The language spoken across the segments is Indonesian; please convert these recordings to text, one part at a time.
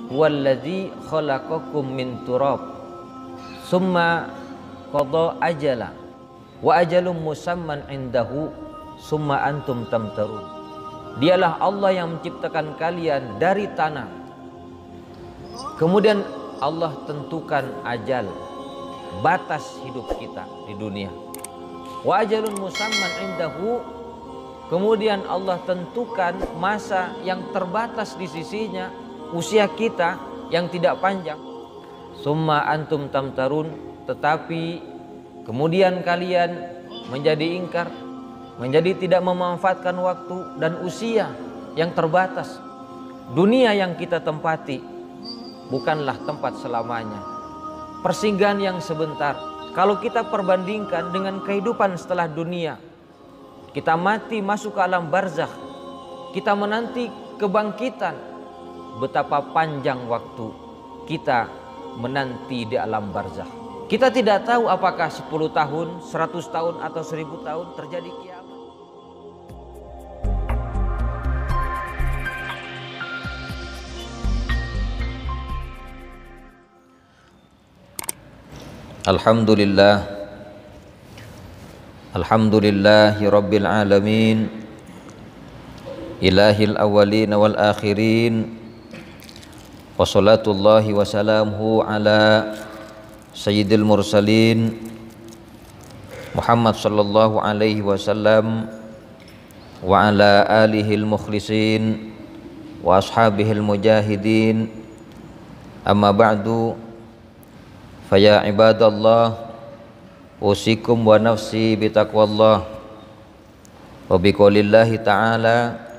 huwallazi khalaqakum min turab summa qada ajala wa ajalum musamman indahu summa antum tamtarun. Dialah Allah yang menciptakan kalian dari tanah, kemudian Allah tentukan ajal, batas hidup kita di dunia. Wa ajalun musamman indahu, kemudian Allah tentukan masa yang terbatas di sisinya, usia kita yang tidak panjang. Summa antum tamtarun, tetapi kemudian kalian menjadi ingkar, menjadi tidak memanfaatkan waktu dan usia yang terbatas. Dunia yang kita tempati bukanlah tempat selamanya, persinggahan yang sebentar. Kalau kita perbandingkan dengan kehidupan setelah dunia, kita mati masuk ke alam barzakh, kita menanti kebangkitan. Betapa panjang waktu kita menanti di alam barzakh. Kita tidak tahu apakah 10 tahun, 100 tahun atau 1000 tahun terjadi kiamat. Alhamdulillah, alhamdulillahi rabbil alamin, ilahil awwalin wal akhirin, wa salatullahi wa salamuhu ala sayyidil mursalin Muhammad sallallahu alaihi wasallam wa ala alihil mukhlisin wa ashabihil mujahidin. Amma ba'du, faya ibadallah, usikum wa nafsi bitaqwallah wa biqaulillahi ta'ala,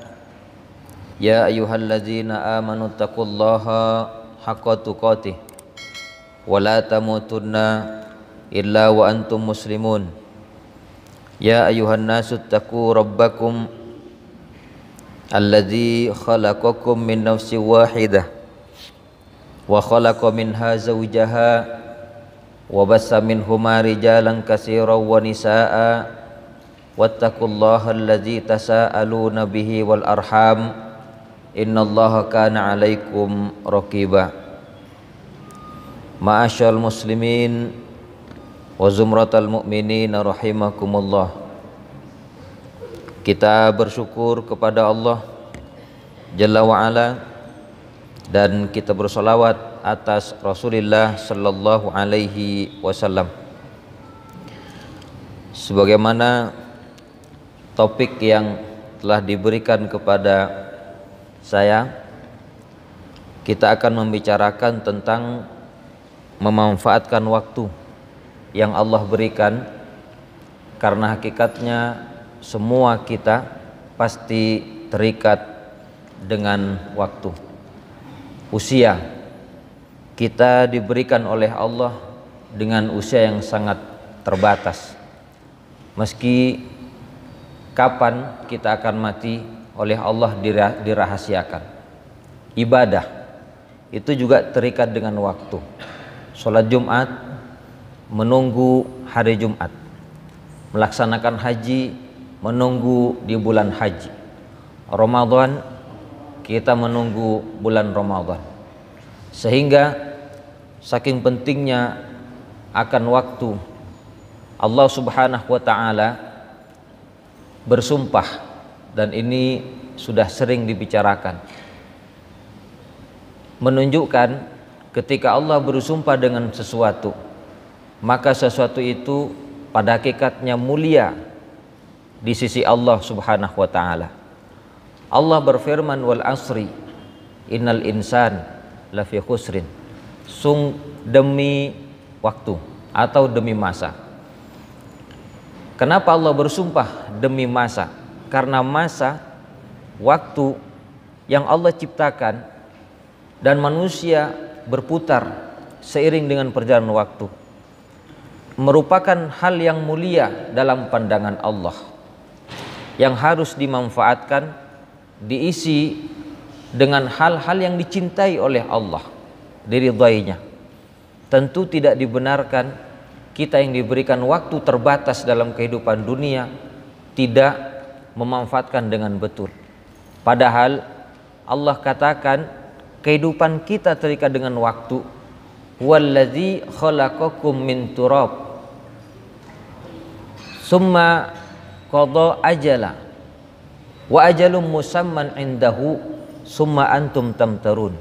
ya ayyuhalladzina amanu taqullaha haqqa tuqatih wa la tamutunna illa wa antum muslimun. Ya ayyuhan nasu taqu rabbakum alladzi khalaqakum min nafsin wahidah wa khalaqa minha zawjaha wa bassa minhuma rijalan katsiran wa nisaa wattaqullaha allazi tasaaluna bihi wal arham innallaha kana 'alaikum raqiba. Ma'asyal muslimin wa zumratal mu'minin rahimakumullah. Kita bersyukur kepada Allah Jalla wa Ala, dan kita bersolawat atas Rasulullah sallallahu alaihi wasallam. Sebagaimana topik yang telah diberikan kepada saya, kita akan membicarakan tentang memanfaatkan waktu yang Allah berikan, karena hakikatnya semua kita pasti terikat dengan waktu. Usia kita diberikan oleh Allah dengan usia yang sangat terbatas. Meski kapan kita akan mati oleh Allah dirahasiakan. Ibadah itu juga terikat dengan waktu. Sholat Jumat menunggu hari Jumat, melaksanakan haji menunggu di bulan haji, Ramadan kita menunggu bulan Ramadan. Sehingga saking pentingnya akan waktu, Allah Subhanahu wa ta'ala bersumpah, dan ini sudah sering dibicarakan, menunjukkan ketika Allah bersumpah dengan sesuatu, maka sesuatu itu pada hakikatnya mulia di sisi Allah Subhanahu wa ta'ala. Allah berfirman, wal asri innal insan lafi khusrin, demi waktu atau demi masa. Kenapa Allah bersumpah demi masa? Karena masa, waktu yang Allah ciptakan dan manusia berputar seiring dengan perjalanan waktu, merupakan hal yang mulia dalam pandangan Allah, yang harus dimanfaatkan, diisi dengan hal-hal yang dicintai oleh Allah, diridainya. Tentu tidak dibenarkan kita yang diberikan waktu terbatas dalam kehidupan dunia tidak memanfaatkan dengan betul. Padahal Allah katakan kehidupan kita terikat dengan waktu. Wallazi khalaqakum min turab summa qada ajala wa ajalum musamman indahu summa antum tamtarun.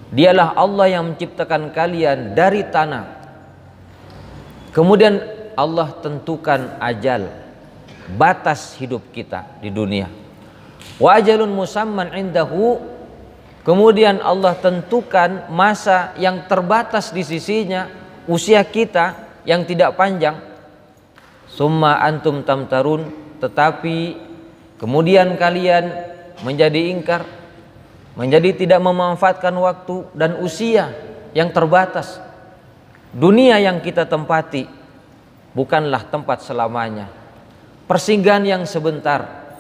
Dialah Allah yang menciptakan kalian dari tanah, kemudian Allah tentukan ajal, batas hidup kita di dunia. Wa ajalun musamman indahu, kemudian Allah tentukan masa yang terbatas di sisinya, usia kita yang tidak panjang. Summa antum tamtarun, tetapi kemudian kalian menjadi ingkar, menjadi tidak memanfaatkan waktu dan usia yang terbatas. Dunia yang kita tempati bukanlah tempat selamanya, persinggahan yang sebentar.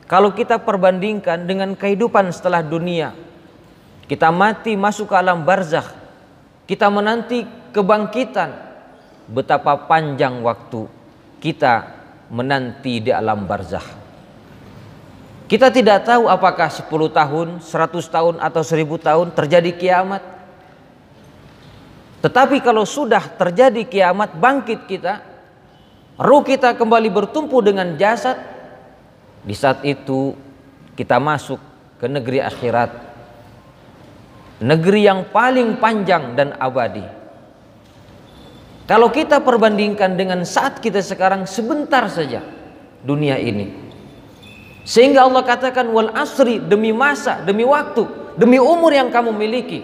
Kalau kita perbandingkan dengan kehidupan setelah dunia, kita mati masuk ke alam barzakh, kita menanti kebangkitan, betapa panjang waktu kita menanti di alam barzakh. Kita tidak tahu apakah 10 tahun, 100 tahun atau 1000 tahun terjadi kiamat. Tetapi kalau sudah terjadi kiamat, bangkit kita, ruh kita kembali bertumpu dengan jasad, di saat itu kita masuk ke negeri akhirat, negeri yang paling panjang dan abadi. Kalau kita perbandingkan dengan saat kita sekarang, sebentar saja dunia ini. Sehingga Allah katakan wal asri, demi masa, demi waktu, demi umur yang kamu miliki.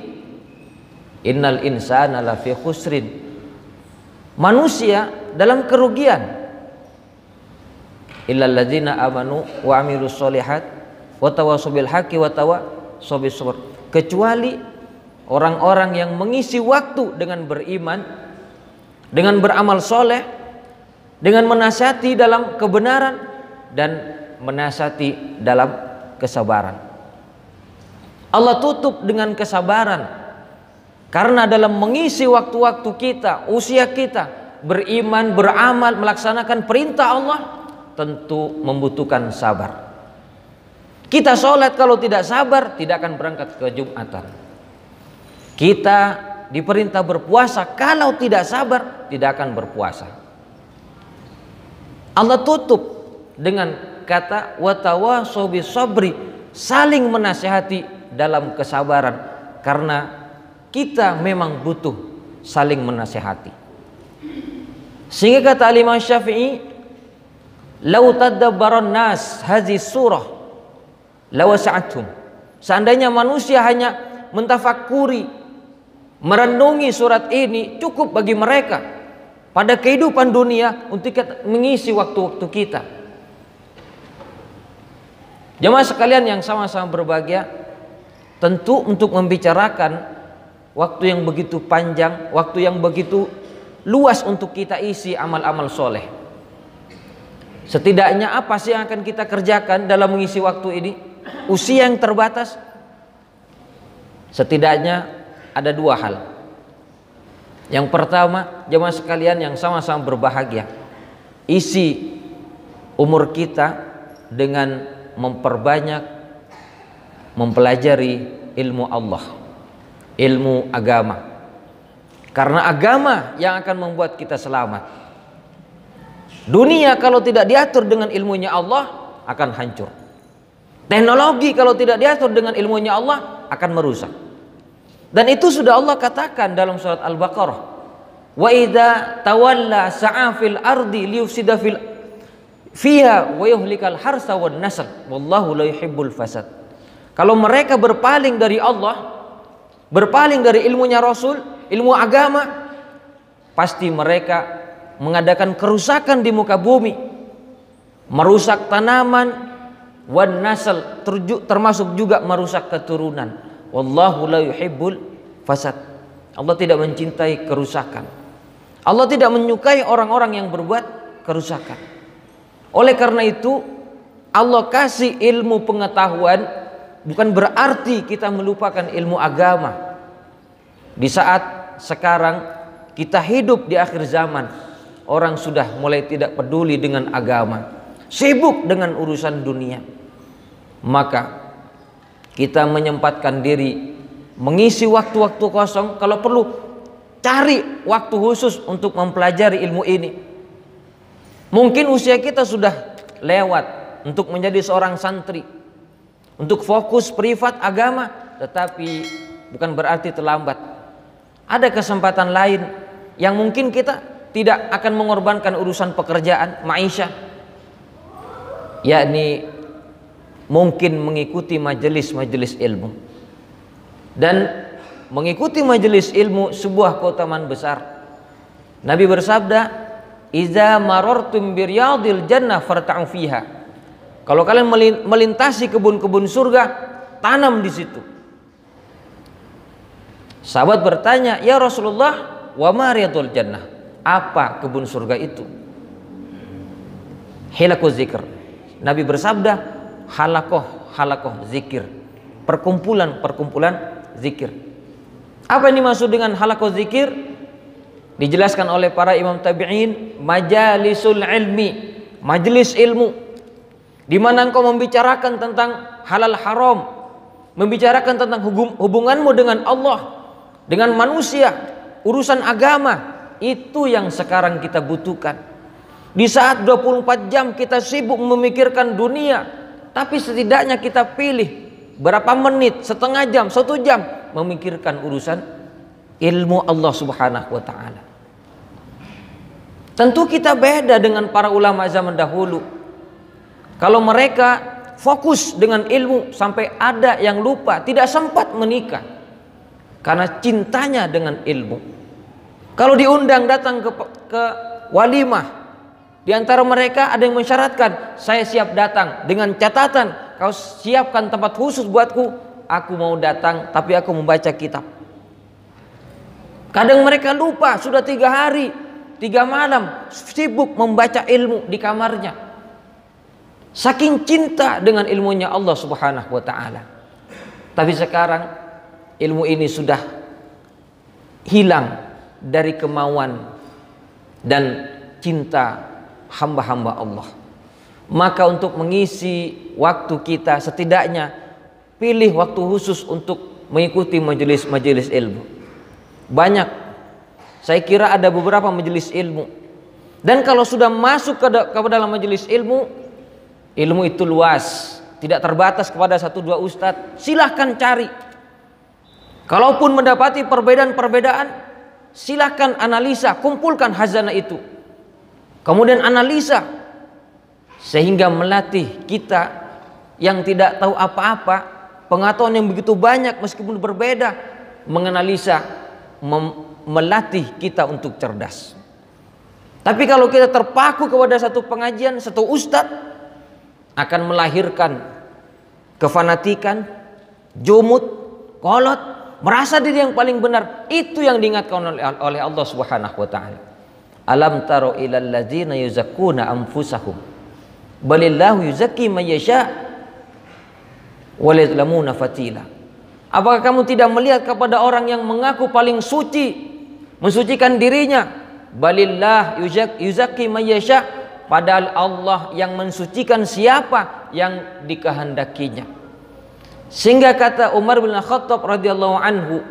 Innal insana lafi khusrin. Manusia dalam kerugian. Illal ladzina amanu wa amilus solihat wa tawassaw bil haqqi wa tawassaw bis sabr. Kecuali orang-orang yang mengisi waktu dengan beriman, dengan beramal soleh, dengan menasihati dalam kebenaran dan menasihati dalam kesabaran. Allah tutup dengan kesabaran, karena dalam mengisi waktu-waktu kita, usia kita, beriman, beramal, melaksanakan perintah Allah, tentu membutuhkan sabar. Kita sholat kalau tidak sabar, tidak akan berangkat ke Jumatan. Kita diperintah berpuasa, kalau tidak sabar, tidak akan berpuasa. Allah tutup dengan kata watawassaw bis sabri, saling menasihati dalam kesabaran, karena kita memang butuh saling menasihati. Sehingga kata Imam Syafi'i, lau tadabbaran nas hazi surah lawasa'athum, seandainya manusia hanya mentafakuri, merenungi surat ini, cukup bagi mereka pada kehidupan dunia untuk mengisi waktu-waktu kita. Jemaah sekalian yang sama-sama berbahagia, tentu untuk membicarakan waktu yang begitu panjang, waktu yang begitu luas untuk kita isi amal-amal soleh. Setidaknya apa sih yang akan kita kerjakan dalam mengisi waktu ini? Usia yang terbatas. Setidaknya ada dua hal. Yang pertama, jemaah sekalian yang sama-sama berbahagia, isi umur kita dengan memperbanyak mempelajari ilmu Allah, ilmu agama. Karena agama yang akan membuat kita selamat. Dunia kalau tidak diatur dengan ilmunya Allah akan hancur. Teknologi kalau tidak diatur dengan ilmunya Allah akan merusak. Dan itu sudah Allah katakan dalam surat Al-Baqarah. Wa idza tawalla sa'a fil ardi liyufsida fiha wa yuhlikal harsa wan nasl wallahu la yuhibbul fasad. Kalau mereka berpaling dari Allah, berpaling dari ilmunya Rasul, ilmu agama, pasti mereka mengadakan kerusakan di muka bumi, merusak tanaman, wan nasl, termasuk juga merusak keturunan. Wallahu la yuhibbul fasad. Allah tidak mencintai kerusakan. Allah tidak menyukai orang-orang yang berbuat kerusakan. Oleh karena itu, Allah kasih ilmu pengetahuan bukan berarti kita melupakan ilmu agama. Di saat sekarang kita hidup di akhir zaman, orang sudah mulai tidak peduli dengan agama, sibuk dengan urusan dunia. Maka kita menyempatkan diri mengisi waktu-waktu kosong, kalau perlu cari waktu khusus untuk mempelajari ilmu ini. Mungkin usia kita sudah lewat untuk menjadi seorang santri, untuk fokus privat agama, tetapi bukan berarti terlambat. Ada kesempatan lain yang mungkin kita tidak akan mengorbankan urusan pekerjaan, maisha, yakni mungkin mengikuti majelis-majelis ilmu. Dan mengikuti majelis ilmu sebuah keutamaan besar. Nabi bersabda, "Iza marartum biryadil jannah farta'u fiha." Kalau kalian melintasi kebun-kebun surga, tanam di situ. Sahabat bertanya, "Ya Rasulullah, wa ma riyadul jannah?" Apa kebun surga itu? Hilaquz zikr. Nabi bersabda, halakoh zikir, perkumpulan zikir. Apa ini maksud dengan halakoh zikir? Dijelaskan oleh para imam tabi'in, majalisul ilmi, majelis ilmu, di mana engkau membicarakan tentang halal haram, membicarakan tentang hubunganmu dengan Allah, dengan manusia, urusan agama. Itu yang sekarang kita butuhkan. Di saat 24 jam kita sibuk memikirkan dunia, tapi setidaknya kita pilih berapa menit, setengah jam, 1 jam memikirkan urusan ilmu Allah Subhanahu wa ta'ala. Tentu kita beda dengan para ulama zaman dahulu. Kalau mereka fokus dengan ilmu sampai ada yang lupa, tidak sempat menikah karena cintanya dengan ilmu. Kalau diundang datang ke walimah, di antara mereka ada yang mensyaratkan, "Saya siap datang dengan catatan kau siapkan tempat khusus buatku. Aku mau datang tapi aku membaca kitab." Kadang mereka lupa, sudah 3 hari 3 malam sibuk membaca ilmu di kamarnya, saking cinta dengan ilmunya Allah Subhanahu wa ta'ala. Tapi sekarang ilmu ini sudah hilang dari kemauan dan cinta hamba-hamba Allah. Maka untuk mengisi waktu kita, setidaknya pilih waktu khusus untuk mengikuti majelis-majelis ilmu. Banyak, saya kira ada beberapa majelis ilmu. Dan kalau sudah masuk ke dalam majelis ilmu, ilmu itu luas, tidak terbatas kepada 1-2 ustadz. Silahkan cari. Kalaupun mendapati perbedaan-perbedaan, silahkan analisa, kumpulkan khazanah itu, kemudian analisa, sehingga melatih kita yang tidak tahu apa-apa, pengetahuan yang begitu banyak meskipun berbeda, menganalisa, melatih kita untuk cerdas. Tapi kalau kita terpaku kepada satu pengajian, satu ustadz, akan melahirkan kefanatikan, jumud, kolot, merasa diri yang paling benar. Itu yang diingatkan oleh Allah Subhanahu wa ta'ala. Alam taro ilal ladzina yuzakkuna anfusahum balillahu yuzakki man yasha wa la yuzlamuna fatila. Apakah kamu tidak melihat kepada orang yang mengaku paling suci, mensucikan dirinya? Balillah yuzakki man yasha, padahal Allah yang mensucikan siapa yang dikehendakinya. Sehingga kata Umar bin Khattab radhiyallahu anhu,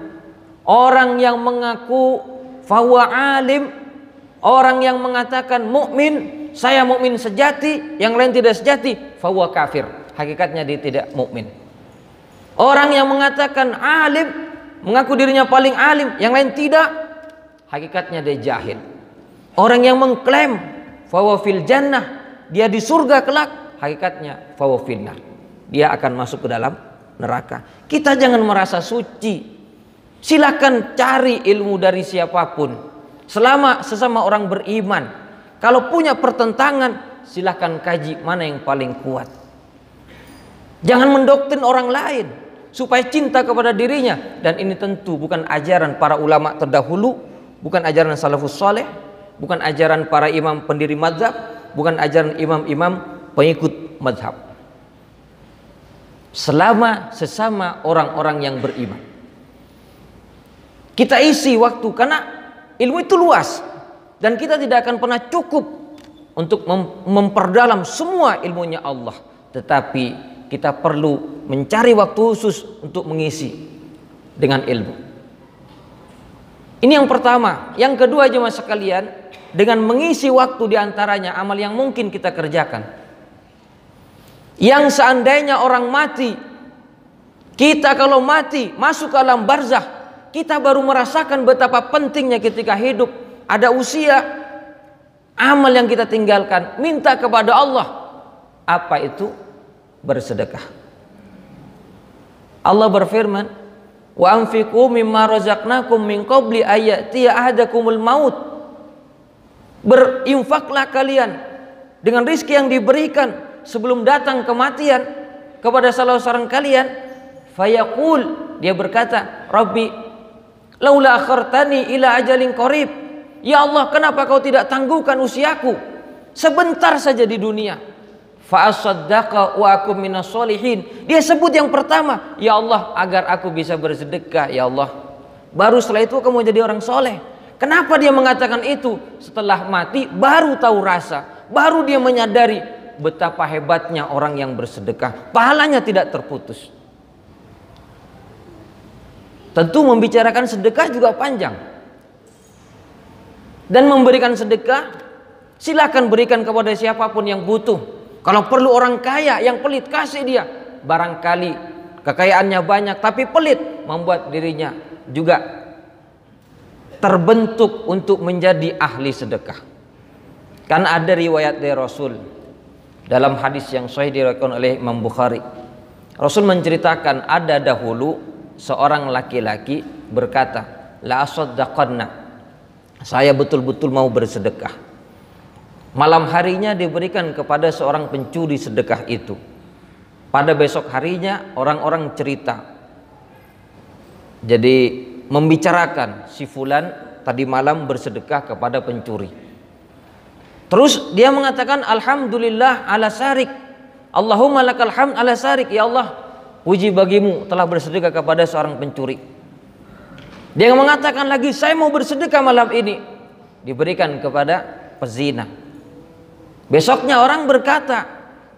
orang yang mengaku fahuwa alim, orang yang mengatakan mukmin, saya mukmin sejati, yang lain tidak sejati, fahuwa kafir. Hakikatnya dia tidak mukmin. Orang yang mengatakan alim, mengaku dirinya paling alim, yang lain tidak, hakikatnya dia jahil. Orang yang mengklaim fahuwa fil jannah, dia di surga kelak, hakikatnya fahuwa fil nar, dia akan masuk ke dalam neraka. Kita jangan merasa suci. Silakan cari ilmu dari siapapun, selama sesama orang beriman. Kalau punya pertentangan, silakan kaji mana yang paling kuat. Jangan mendoktrin orang lain supaya cinta kepada dirinya. Dan ini tentu bukan ajaran para ulama terdahulu, bukan ajaran salafus saleh, bukan ajaran para imam pendiri mazhab, bukan ajaran imam-imam pengikut mazhab. Selama sesama orang-orang yang beriman, kita isi waktu, karena ilmu itu luas dan kita tidak akan pernah cukup untuk memperdalam semua ilmunya Allah. Tetapi kita perlu mencari waktu khusus untuk mengisi dengan ilmu. Ini yang pertama. Yang kedua jemaah sekalian, dengan mengisi waktu diantaranya amal yang mungkin kita kerjakan. Yang seandainya orang mati, kita kalau mati masuk ke alam barzakh, kita baru merasakan betapa pentingnya ketika hidup ada usia, amal yang kita tinggalkan, minta kepada Allah. Apa itu? Bersedekah. Allah berfirman, wa anfiqu mimma razaqnakum min qabli ayatiya ahadakumul maut. Berinfaklah kalian dengan rizki yang diberikan sebelum datang kematian kepada salah seorang kalian. Fayaqul, dia berkata, Rabbi laula akhartani ila ajalin qarib. Ya Allah, kenapa kau tidak tangguhkan usiaku sebentar saja di dunia? Fa asaddaqa wa akum minas solihin. Dia sebut yang pertama, ya Allah, agar aku bisa bersedekah, ya Allah. Baru setelah itu kamu jadi orang soleh. Kenapa dia mengatakan itu? Setelah mati baru tahu rasa, baru dia menyadari betapa hebatnya orang yang bersedekah, pahalanya tidak terputus. Tentu membicarakan sedekah juga panjang. Dan memberikan sedekah, silakan berikan kepada siapapun yang butuh. Kalau perlu orang kaya yang pelit, kasih dia. Barangkali kekayaannya banyak tapi pelit, membuat dirinya juga terbentuk untuk menjadi ahli sedekah. Kan ada riwayat dari Rasul dalam hadis yang sahih diriwayatkan oleh Imam Bukhari. Rasul menceritakan ada dahulu seorang laki-laki berkata, la asaddaqanna, saya betul-betul mau bersedekah. Malam harinya diberikan kepada seorang pencuri sedekah itu. Pada besok harinya orang-orang cerita, jadi membicarakan si fulan tadi malam bersedekah kepada pencuri. Terus dia mengatakan, alhamdulillah ala sarik, Allahumma lakal hamd ala sarik, ya Allah, puji bagimu telah bersedekah kepada seorang pencuri. Dia mengatakan lagi, saya mau bersedekah malam ini, diberikan kepada pezina. Besoknya orang berkata,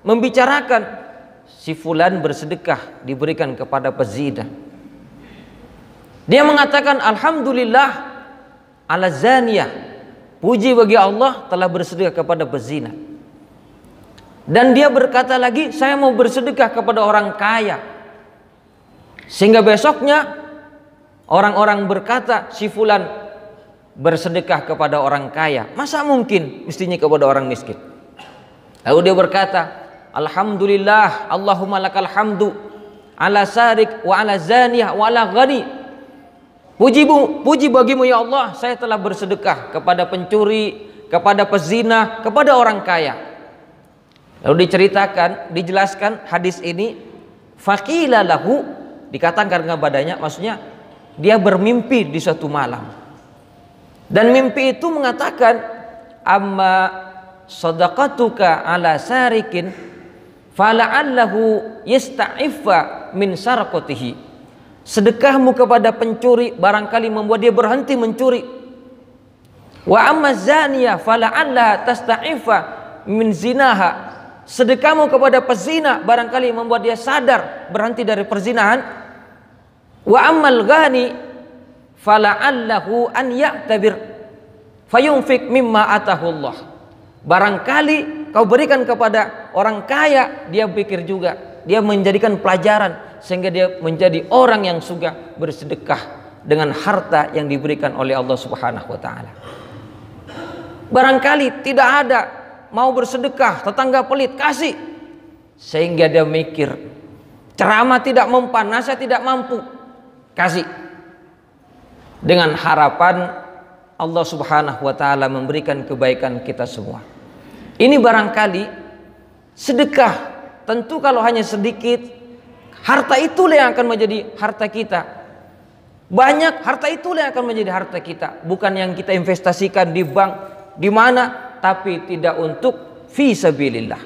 membicarakan, si fulan bersedekah diberikan kepada pezina. Dia mengatakan, alhamdulillah ala zaniyah, puji bagi Allah telah bersedekah kepada pezina. Dan dia berkata lagi, saya mau bersedekah kepada orang kaya. Sehingga besoknya orang-orang berkata, si fulan bersedekah kepada orang kaya, masa mungkin mestinya kepada orang miskin. Lalu dia berkata, alhamdulillah Allahumma lakal hamdu ala sarik wa ala zaniyah wa ala ghani. Puji bagimu ya Allah, saya telah bersedekah kepada pencuri, kepada pezina, kepada orang kaya. Lalu diceritakan, dijelaskan hadis ini, faqila lahu, dikatakan kepadanya, maksudnya dia bermimpi di suatu malam. Dan mimpi itu mengatakan, amma sadaqatuka ala sarikin fala'allahu yasta'iffa min sarqatihi. Sedekahmu kepada pencuri barangkali membuat dia berhenti mencuri. Wa amma zaniyah fala'allaha tasta'iffa min zinaha. Sedekahmu kepada pezina barangkali membuat dia sadar berhenti dari perzinahan. Wa ammal ghani fala'allahu an ya'tabir fayunfik mimma atahullah. Barangkali kau berikan kepada orang kaya, dia pikir juga, dia menjadikan pelajaran sehingga dia menjadi orang yang suka bersedekah dengan harta yang diberikan oleh Allah Subhanahu wa taala. Barangkali tidak ada mau bersedekah, tetangga pelit, kasih. Sehingga dia mikir, ceramah tidak mempan, nasihat tidak mampu, kasih. Dengan harapan Allah Subhanahu wa taala memberikan kebaikan kita semua. Ini barangkali sedekah, tentu kalau hanya sedikit, harta itulah yang akan menjadi harta kita. Banyak, harta itulah yang akan menjadi harta kita, bukan yang kita investasikan di bank, di mana, tapi tidak untuk fi sabilillah.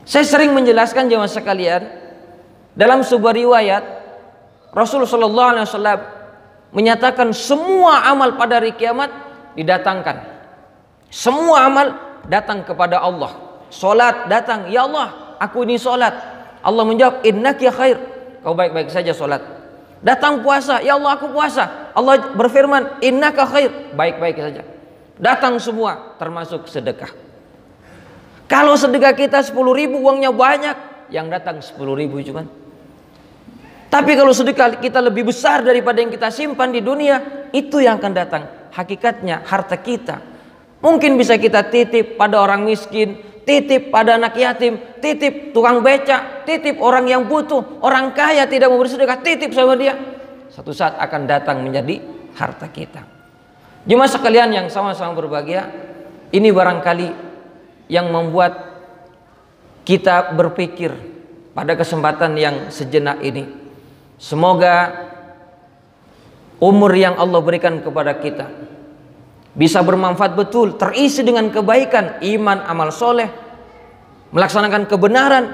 Saya sering menjelaskan jemaah sekalian, dalam sebuah riwayat Rasulullah SAW menyatakan semua amal pada hari kiamat didatangkan. Semua amal datang kepada Allah. Solat datang, ya Allah, aku ini solat. Allah menjawab, innaki khair, kau baik-baik saja sholat. Datang puasa, ya Allah aku puasa. Allah berfirman, innaka khair, baik-baik saja. Datang semua, termasuk sedekah. Kalau sedekah kita 10.000, uangnya banyak, yang datang 10.000 cuman. Tapi kalau sedekah kita lebih besar daripada yang kita simpan di dunia, itu yang akan datang. Hakikatnya harta kita mungkin bisa kita titip pada orang miskin, titip pada anak yatim, titip tukang beca, titip orang yang butuh, orang kaya tidak mau bersedekah, titip sama dia. Satu saat akan datang menjadi harta kita. Jemaah sekalian yang sama-sama berbahagia, ini barangkali yang membuat kita berpikir pada kesempatan yang sejenak ini. Semoga umur yang Allah berikan kepada kita bisa bermanfaat betul, terisi dengan kebaikan, iman, amal soleh, melaksanakan kebenaran,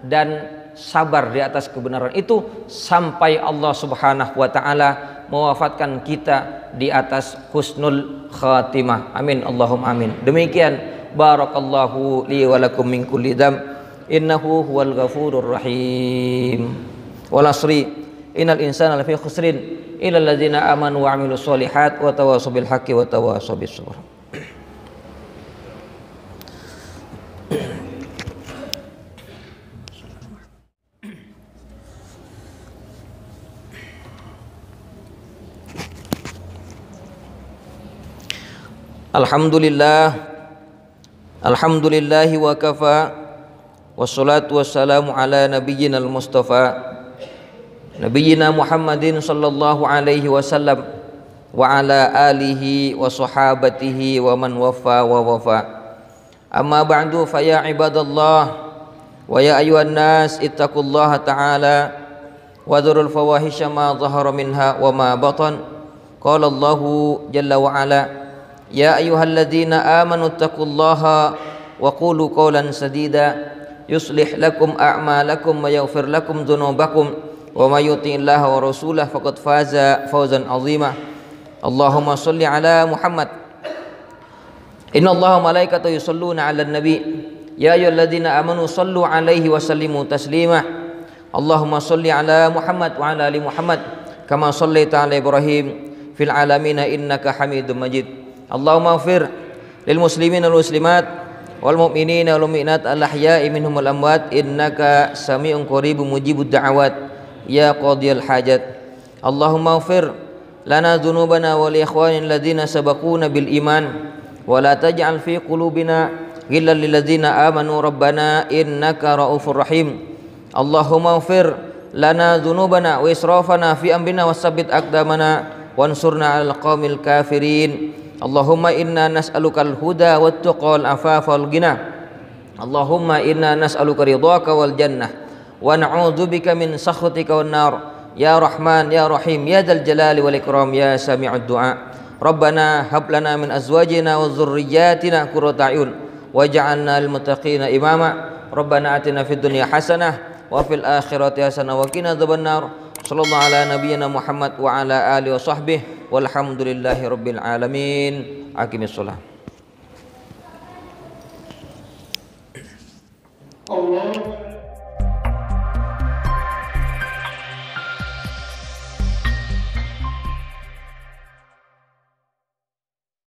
dan sabar di atas kebenaran itu sampai Allah Subhanahu wa ta'ala mewafatkan kita di atas husnul khatimah. Amin Allahumma amin. Demikian, barakallahu li wa lakum min kulli dzam, innahu huwal ghafurur rahim. Wal asri innal insana lafi khusrin illal ladzina amanu wa amilus solihat wa tawassaw bil haqqi wa tawassaw bis sabr. Alhamdulillahi wa kafa, wassalatu wassalamu ala nabiyyinal mustafa nabiyyina Muhammadin sallallahu alaihi wasallam wa ala alihi wa sahabatihi wa man wafa wa wafa. Amma ba'du, fa ya ibadallah wa ya ayyuhan nas ittaqullaha ta'ala wa dzurul fawahisha ma dhahara minha wa ma batan. Qala Allahu jalla wa ala, ya ayyuhalladzina amanu ittaqullaha wa qulu qawlan sadida yuslih lakum a'malakum wa yaghfir lakum dzunubakum wa may yuti'illaha wa rasulahu faqad faza fawzan 'azima. Allahumma shalli ala Muhammad. Innallaha wa malaikatahu yusholluna 'alan nabi ya ayyuhalladzina amanu shallu 'alaihi wa sallimu taslima. Allahumma shalli ala Muhammad wa ala ali Muhammad kama shallaita 'ala Ibrahim fil 'alamin innaka Hamidum Majid. Allahumma ighfir lil muslimin wal muslimat wal mu'minin wal mu'minat al ahya'i minhum wal amwat innaka sami'un qaribun mujibud da'awat ya qadiyal hajat. Allahumma ighfir lana dhunubana wa li ikhwanina alladziina sabaquna bil iman wa la taj'al fi qulubina ghillan lil ladziina amanu rabbana innaka raufur rahim. Allahumma ighfir lana dhunubana wa israfana fi amrina wasabbit aqdamana wansurna 'alal qaumil kafirin. Allahumma inna nas'alukal huda wat tuqa wal afafa wal ghina. Allahumma inna nas'aluka ridhaka wal jannah wa na'udzubika min sakhatika wan nar. Ya Rahman ya Rahim ya dzal jalali wal ikram ya sami'ud du'a. Rabbana hab lana min azwajina wa dzurriyyatina qurrata a'yun waj'alna lil muttaqina imama. Rabbana atina fid dunya hasanah wa fil akhirati hasanah wa qina adzabannar. Sallallahu ala nabiyyina Muhammad wa ala alihi wa sahbihi walhamdulillahi rabbil alamin. Aqimis shalah. Allah